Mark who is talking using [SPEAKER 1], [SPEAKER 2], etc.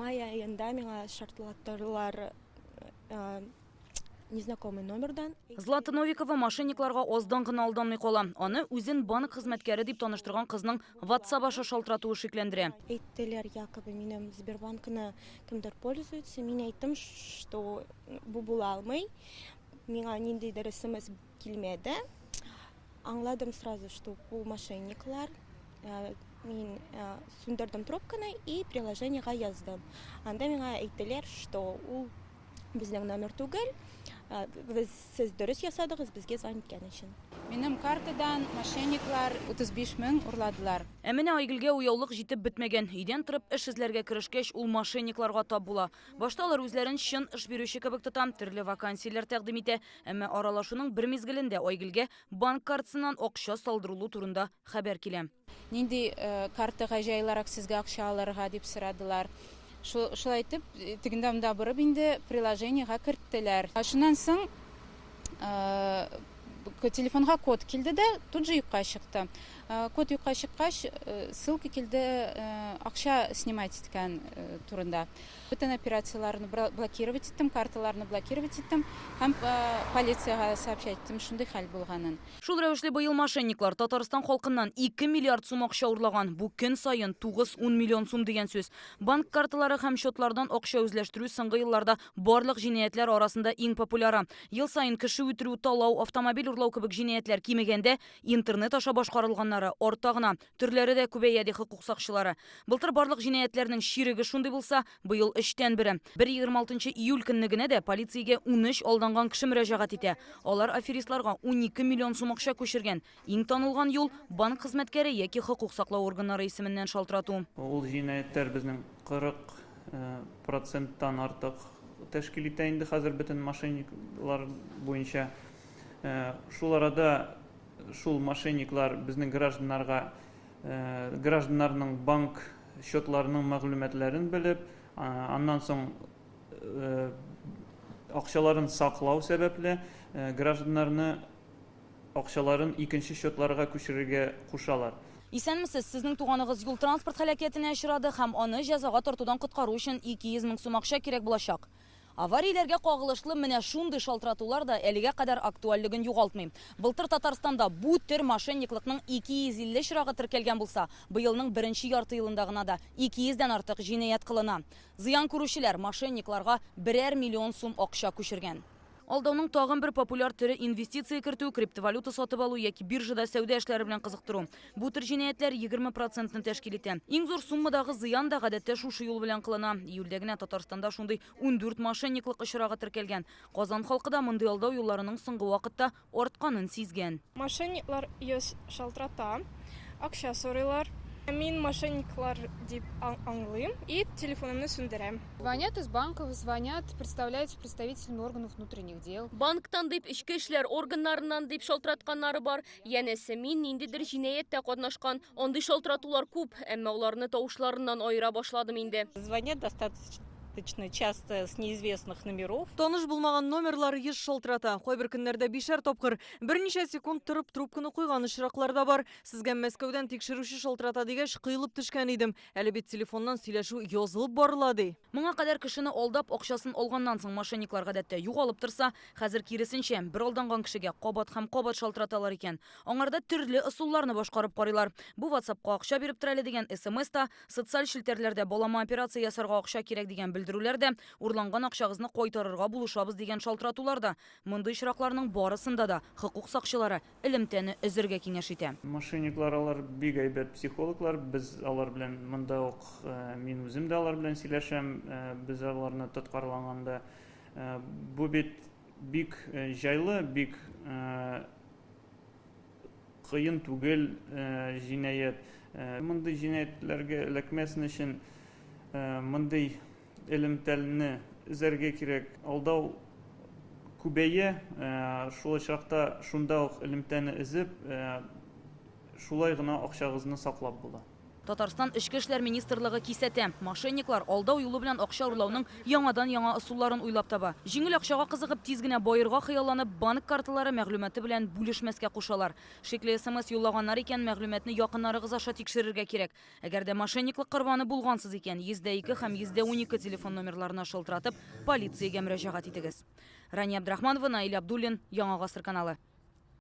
[SPEAKER 1] Май айында миңа шартлаттырылар незнакомый номердан.
[SPEAKER 2] Злата Новикова мошенникларга оздан гына алданмый кала. Аны үзен банк хезмәткәре дип таныштырган кызның WhatsApp аша шалтыратуы шикләндерә.
[SPEAKER 1] Әйттеләр, якобы минем Сбербанкны кемдер пользуется. Мин әйттем, что бу була алмый. Миңа ниндидер смс килмәде. Аңладым сразу, что бу мошенниклар. Мин сүндердем трубканы и приложениега яздым. Анда миңа әйттеләр, что ул безнең номер түгел. Сез дөрес ясадыгыз, безгә звониткән өчен.
[SPEAKER 3] Минем картадан мошенниклар 35 мең урладылар.
[SPEAKER 2] Ә менә Айгөлгә уяулык җитеп бетмәгән. Өйдән торып эш эзләргә керешкәч, ул мошенникларга тап була. Башта алар үзләрен чын эш бирүче кебек тота, төрле вакансияләр тәкъдим итә. Әмма аралашуның бер мизгелендә Айгөлгә банк картасыннан акча салдырылу турында хәбәр килә.
[SPEAKER 3] Нинди картага җайларак сезгә акча алырга дип сорадылар. Шулай итеп, тегендә барып инде приложениега керттеләр. Шуннан соң телефонга код килде дә, тут же юкка чыкты. Код юкка чыккач, ссылка килде акча снимать иткән турында. Бүтән операцияларны блокировать иттем, карталарны блокировать иттем һәм полициягә сообщать иттем, шундый хәл булганын.
[SPEAKER 2] Шул рәвешле быел мошенниклар Татарстан халкыннан 2 миллиард сум акча урлаган. Бу көн сайын 9-10 миллион сум дигән сүз. Банк карталары һәм счетлардан акча үзләштерү соңгы елларда барлык җинаятләр арасында иң популяр. Ел сайын кеше үтерү, талау, автомобиль урлау кебек җинаятләр кимегәндә интернет аша башкарылганнары арта гына. Төрләре дә күбәя ди хокук сакчылары. Былтыр барлык җинаятләрнең ширеге шундый булса, быел 3тән 1. 26 июль көннегенә дә полициягә 13 алданган кеше мөрәҗәгать итә. Алар аферистларга 12 миллион сум акча күчергән. Иң танылган юл банк хезмәткәре яки хокук саклау органнары исеменнән шалтырату.
[SPEAKER 4] Ул җинаятләр безнең 40% артык тәшкил итә инде хәзер бөтен мошенниклар буенча. Шул арада шул мошенниклар безнең гражданнарның банк счетларының мәгълүматларын белеп, аннан соң акчаларын саклау сәбәпле гражданнарны акчаларын икенче счетларга күчерергә кушалар.
[SPEAKER 2] Исәнмесез, сезнең туганыгыз юл транспорт һәлакәтенә очрады һәм аны җәзага тартудан коткару өчен 200 мең сум акча кирәк булачак. Аварияләргә кагылышлы менә шундый шалтыратулар да әлегә кадәр актуальлыгын югалтмый. Былтыр Татарстанда бу төр мошенниклыкның 250 очрагы теркәлгән булса, быелның беренче ярты елында гына да 200дән артык җинаять кылына. Зыян күрүчеләр мошенникларга 1 миллион сум акча күчергән. Алдауның тагын бер популяр төре инвестиция кертү, криптовалюта сатып алу яки биржада сәүдә эшләре белән кызыктыру. Бу төр җинаятләр 20%-ны тәшкил итә. Иң зур суммадагы зыян да гадәттә шушы юл белән кылына. Июльдә генә Татарстанда шундый 14 мошенниклык очрагы теркәлгән. Казан халкы да мондый алдау юлларының соңгы вакытта артканын сизгән.
[SPEAKER 5] Мошенниклар йөз шалтырата, акча сорыйлар. Мин мошенниклар дип аңлыйм и телефонымны сүндерәм.
[SPEAKER 6] Звонят из банков, звонят, представляются представителями органов внутренних дел.
[SPEAKER 7] Банктан дип эчке эшләр органнарыннан дип шалтыратканнары бар. Янәсе мин ниндидер җинаятьтә катнашкан. Андый шалтыратулар күп, әмма уларны тавышларыннан аера башладым инде.
[SPEAKER 8] Звонят достаточно часто с неизвестных номеров.
[SPEAKER 9] Таныш булмаган номерлар еш шалтырата. Кайбер көннәрдә бишәр тапкыр, берничә секунд торып трубканы куйган очраклар да бар. Сезгә Мәскәүдән тикшерүче шалтырата дигәч, кыйлып төшкән идем. Әле бит телефоннан сөйләшү язылып барыла ди.
[SPEAKER 2] Моңа кадәр кешене алдап акчасын алганнан соң мошенниклар гадәттә югалып торса, хәзер киресенчә бер алданган кешегә кабат һәм кабат шалтыраталар икән. Аңарда төрле ысулларны башкарып карыйлар. Бу WhatsAppка акча биреп тора әле дигән SMS-та, социаль шелтәрләрдә балама операция ясарга акча кирәк дигән белдерүләрдә, урланган акчагызны кайтарырга булышабыз дигән шалтыратуларда. Мондый очракларның барысында да хокук сакчылары элемтәне өзергә киңәш итә.
[SPEAKER 4] Мошенниклар алар бик әйбәт психологлар, без алар белән монда ук мин үзем дә алар белән сөйләшәм, без аларны тоткарлаганда бу бит бик җайлы, бик кыен түгел җинаять. Мондый җинаятләргә эләкмәсен өчен мондый элемтәлне үзәргә кирәк. Алдау күбәя, шул очракта шунда ук элемтәне өзеп, шулай гына акчагызны саклап була.
[SPEAKER 2] Татарстан Ішкі эшләр министрлыгы кисәтә. Мошенниклар алдау юлы белән акча урлауның яңа ысулларын уйлап таба. Җиңел акчага кызыгып тиз генә байырга хыялланып, банк карталары мәгълүматы белән бүлешмәскә кушалар. Шикле СМС юллаганнар икән, мәгълүматны якыннарыгыз аша тикшерергә кирәк. Әгәр дә мошенниклык корбаны булгансыз икән, 102 һәм 112 телефон номерларына шылтыратып, полициягә мөрәҗәгать итегез. Рания Абдрахманова, Наил Абдуллин, Яңа гасыр каналы.